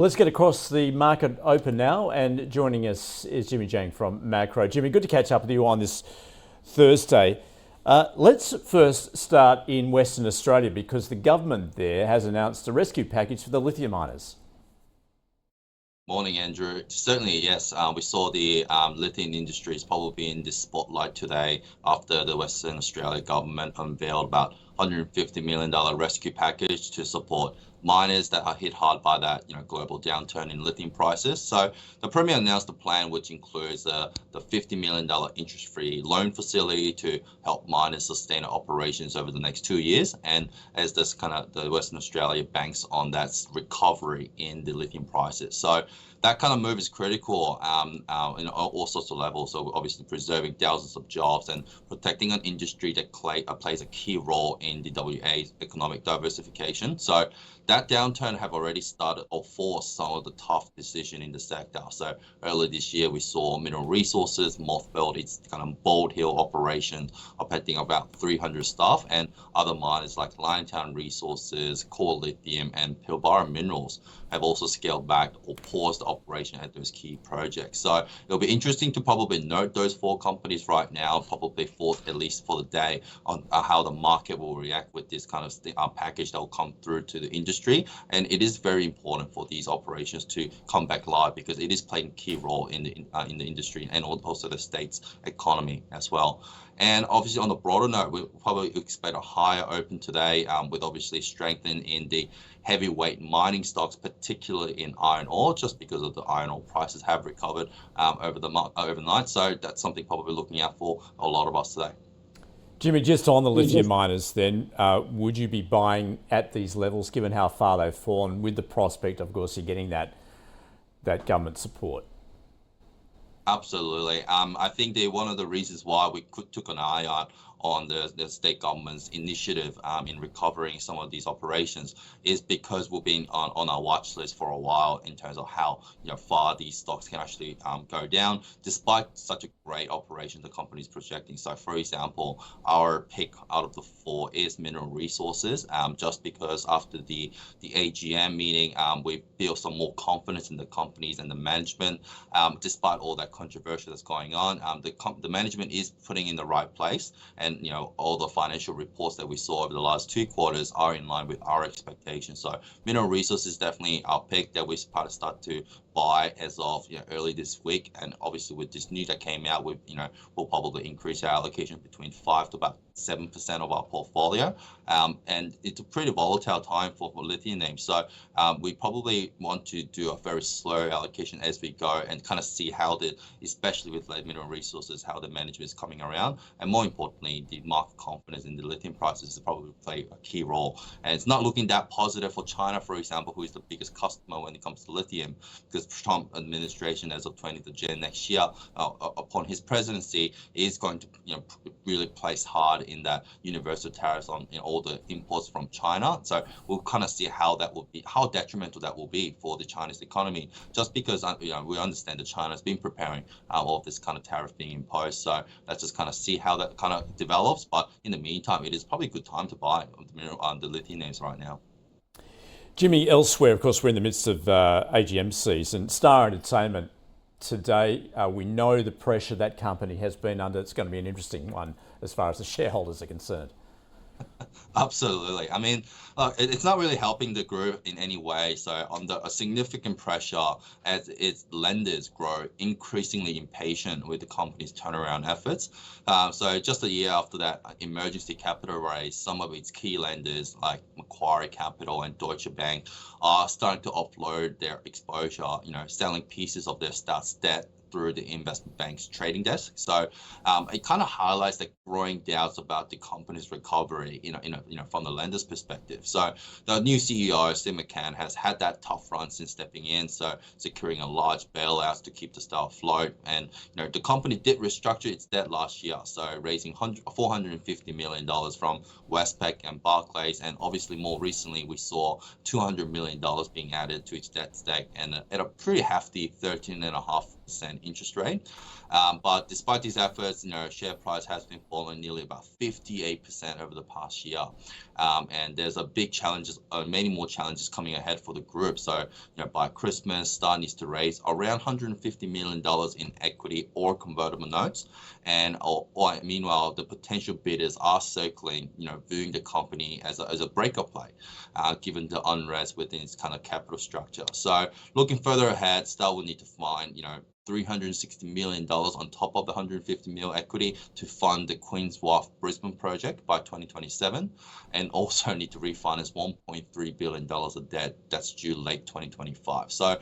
Let's get across the market open now, and joining us is Jimmy Jang from Macro. Jimmy, good to catch up with you on this Thursday. Let's first start in Western Australia because the government there has announced a rescue package for the lithium miners. Morning, Andrew. Certainly, yes. We saw the lithium industry is probably in the spotlight today after the Western Australia government unveiled about $150 million rescue package to support miners that are hit hard by that global downturn in lithium prices. So the Premier announced a plan which includes the $50 million interest-free loan facility to help miners sustain operations over the next 2 years. And as this the Western Australia banks on that recovery in the lithium prices. So that kind of move is critical in all sorts of levels. So obviously preserving thousands of jobs and protecting an industry that plays a key role in the WA's economic diversification. So that downturn have already started or forced some of the tough decision in the sector. So earlier this year, we saw Mineral Resources mothballed its Bald Hill operation, affecting about 300 staff, and other miners like Liontown Resources, Core Lithium, and Pilbara Minerals have also scaled back or paused operation at those key projects. So it'll be interesting to probably note those four companies right now, probably for at least for the day, on how the market will react with this package that will come through to the industry. And it is very important for these operations to come back live because it is playing a key role in the industry and also the state's economy as well. And obviously, on a broader note, we probably expect a higher open today, with obviously strengthening in the heavyweight mining stocks, particularly in iron ore, just because of the iron ore prices have recovered overnight. So that's something probably looking out for a lot of us today. Jimmy, just on the lithium miners then, would you be buying at these levels given how far they've fallen with the prospect, of course, you're getting that government support? Absolutely. I think one of the reasons why we took an eye on the state government's initiative in recovering some of these operations is because we've been on our watch list for a while in terms of how far these stocks can actually go down, despite such a great operation the company is projecting. So, for example, our pick out of the four is Mineral Resources, just because after the AGM meeting, we feel some more confidence in the companies and the management, despite all that controversy that's going on. The management is putting in the right place, and all the financial reports that we saw over the last 2 quarters are in line with our expectations. So Mineral Resources is definitely our pick that we start to buy as of early this week. And obviously with this news that came out, we'll probably increase our allocation between 5 to about 7% of our portfolio. And it's a pretty volatile time for lithium names. So we probably want to do a very slow allocation as we go and see how especially with Mineral Resources, how the management is coming around. And more importantly, the market confidence in the lithium prices probably play a key role. And it's not looking that positive for China, for example, who is the biggest customer when it comes to lithium, because Trump administration as of 20th of Jan next year, upon his presidency, is going to really place hard in that universal tariffs on all the imports from China. So we'll see how that will be, how detrimental that will be for the Chinese economy, just because we understand that China has been preparing all of this tariff being imposed. So let's just see how that develops. But in the meantime, it is probably a good time to buy the lithium names right now. Jimmy, elsewhere, of course, we're in the midst of AGM season. Star Entertainment today, we know the pressure that company has been under. It's going to be an interesting one as far as the shareholders are concerned. Absolutely. I mean, look, it's not really helping the group in any way. So under a significant pressure as its lenders grow increasingly impatient with the company's turnaround efforts. So just a year after that emergency capital raise, some of its key lenders like Macquarie Capital and Deutsche Bank are starting to offload their exposure, selling pieces of their stats debt through the investment bank's trading desk. So it highlights the growing doubts about the company's recovery, from the lender's perspective. So the new CEO, Steve McCann, has had that tough run since stepping in, so securing a large bailout to keep the stock afloat. And the company did restructure its debt last year, so raising $450 million from Westpac and Barclays, and obviously more recently we saw $200 million being added to its debt stack, and at a pretty hefty 13.5% 4% interest rate. But despite these efforts, share price has been falling nearly about 58% over the past year. And there's a big challenges, many more challenges coming ahead for the group. So, by Christmas, Star needs to raise around $150 million in equity or convertible notes. And meanwhile, the potential bidders are circling, viewing the company as a breakup play, given the unrest within its kind of capital structure. So looking further ahead, Star will need to find, $360 million on top of the $150 million equity to fund the Queen's Wharf Brisbane project by 2027, and also need to refinance $1.3 billion of debt that's due late 2025. So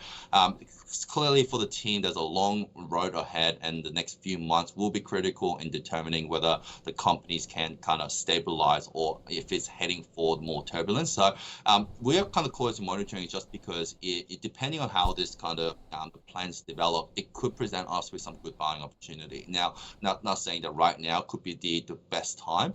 clearly for the team, there's a long road ahead, and the next few months will be critical in determining whether the companies can kind of stabilize or if it's heading for more turbulence. So we're kind of closely monitoring it, just because it depending on how this kind of the plans develop, it could present us with some good buying opportunity. Now, not saying that right now could be the best time,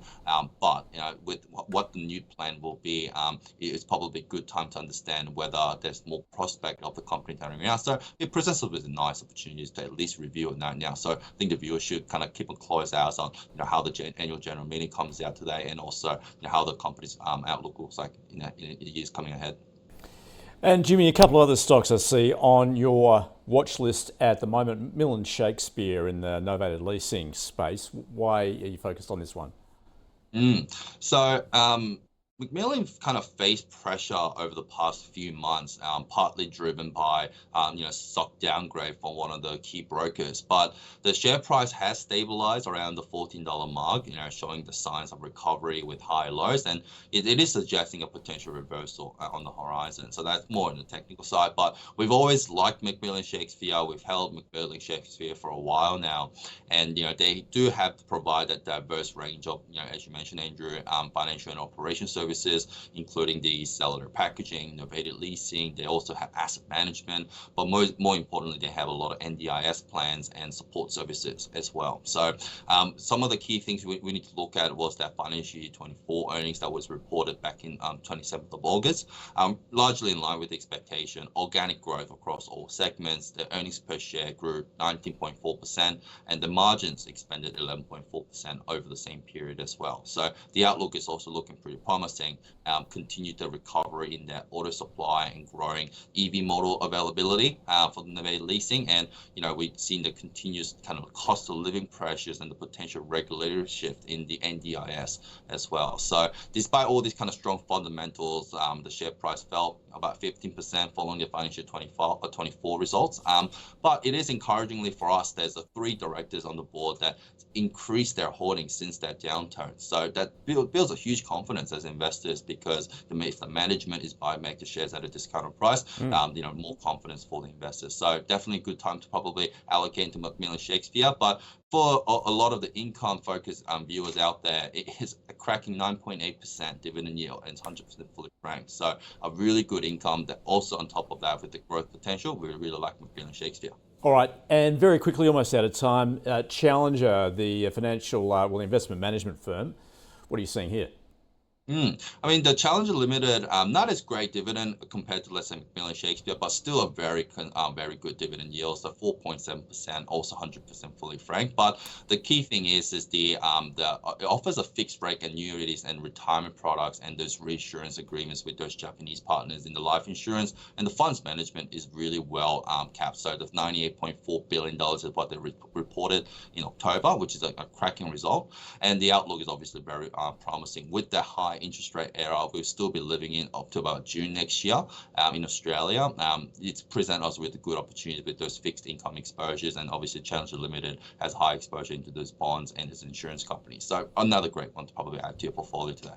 but with what the new plan will be, it's probably a good time to understand whether there's more prospect of the company turning around. So it presents us with nice opportunities to at least review it now. So I think the viewers should kind of keep a close eye on how the annual general meeting comes out today, and also how the company's outlook looks like in the years coming ahead. And Jimmy, a couple of other stocks I see on your watch list at the moment. Mill & Shakespeare in the novated leasing space. Why are you focused on this one? So McMillan kind of faced pressure over the past few months, partly driven by stock downgrade from one of the key brokers. But the share price has stabilized around the $14 mark, showing the signs of recovery with high lows, and it is suggesting a potential reversal on the horizon. So that's more on the technical side. But we've always liked McMillan Shakespeare. We've held McMillan Shakespeare for a while now, and they do have to provide a diverse range of, as you mentioned, Andrew, financial and operation services, including the cellular packaging, innovative leasing. They also have asset management, but more importantly, they have a lot of NDIS plans and support services as well. So some of the key things we need to look at was that financial year 24 earnings that was reported back in 27th of August, largely in line with expectation. Organic growth across all segments. The earnings per share grew 19.4%, and the margins expanded 11.4% over the same period as well. So the outlook is also looking pretty promising. Continued the recovery in that auto supply and growing EV model availability for the novated leasing, and we've seen the continuous kind of cost of living pressures and the potential regulatory shift in the NDIS as well. So despite all these kind of strong fundamentals, the share price fell about 15% following the financial 24 results. But it is encouragingly for us, there's 3 directors on the board that increased their holdings since that downturn. So that builds a huge confidence as investors, because if the management is buying back the shares at a discounted price, more confidence for the investors. So definitely a good time to probably allocate into McMillan Shakespeare. But for a lot of the income-focused viewers out there, it is a cracking 9.8% dividend yield, and it's 100% fully franked. So a really good income that also on top of that with the growth potential, we really like McMillan Shakespeare. All right, and very quickly, almost out of time, Challenger, the investment management firm. What are you seeing here? I mean, the Challenger Limited, not as great dividend compared to, let's say, McMillan Shakespeare, but still a very good dividend yield, so 4.7%, also 100% fully franked. But the key thing is it offers a fixed rate annuities and retirement products, and those reinsurance agreements with those Japanese partners in the life insurance, and the funds management is really well capped. So the $98.4 billion is what they reported in October, which is a cracking result, and the outlook is obviously very promising. With the high interest rate era we'll still be living in up to about June next year in Australia, it's present us with a good opportunity with those fixed income exposures, and obviously Challenger Limited has high exposure into those bonds and its insurance company. So another great one to probably add to your portfolio today.